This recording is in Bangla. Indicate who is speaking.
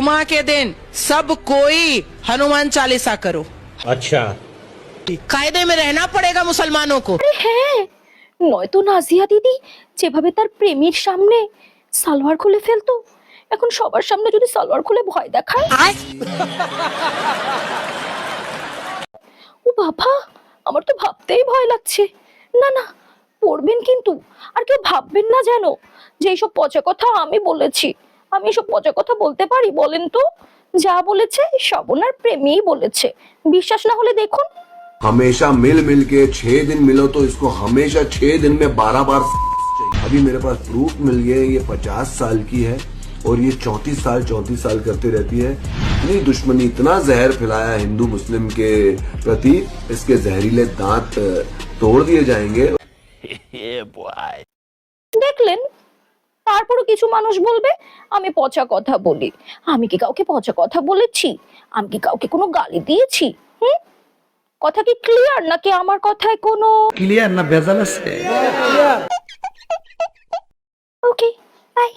Speaker 1: जुमा के दिन सब कोई हनुमान चालीसा करो।
Speaker 2: अच्छा,
Speaker 1: कायदे में रहना पड़ेगा मुसलमानों को।
Speaker 3: হ্যাঁ, নয়তো নাজিয়া দিদি যেভাবে তার প্রেমীর সামনে সালোয়ার খুলে ফেলতো, এখন সবার সামনে যদি সালোয়ার খুলে ভয় দেখায়, ও বাবা, আমার তো ভাবতেই ভয় লাগছে। না না, পড়বেন কিন্তু, আর কেউ ভাববেন না যেন যে এইসব পচা কথা আমি বলেছি। আমি এসব পচা কথা বলতে পারি বলেন তো? যা বলেছে সব ওনার প্রেমেই বলেছে। বিশ্বাস না হলে দেখুন।
Speaker 4: हमेशा मिल मिल के 6 दिन मिलो तो इसको हमेशा 6 दिन में 12 बार चाहिए। अभी मेरे पास प्रूफ मिल गया, ये 50 साल की है और ये 34 साल करती रहती है। इतनी दुश्मनी, इतना जहर फैलाया हिंदू मुस्लिम के प्रति, इसके जहरीले दांत तोड़ दिए जाएंगे।
Speaker 3: দেখলেন, তারপরও কিছু মানুষ বলবে আমি পচা কথা বলি। আমি কি কাউকে পচা কথা বলেছি? আমি কি কাউকে কোনো গালি দিয়েছি? কথা কি ক্লিয়ার নাকি আমার কথায় কোনো
Speaker 5: ক্লিয়ার না ভেজাল আছে?
Speaker 3: ওকে, বাই।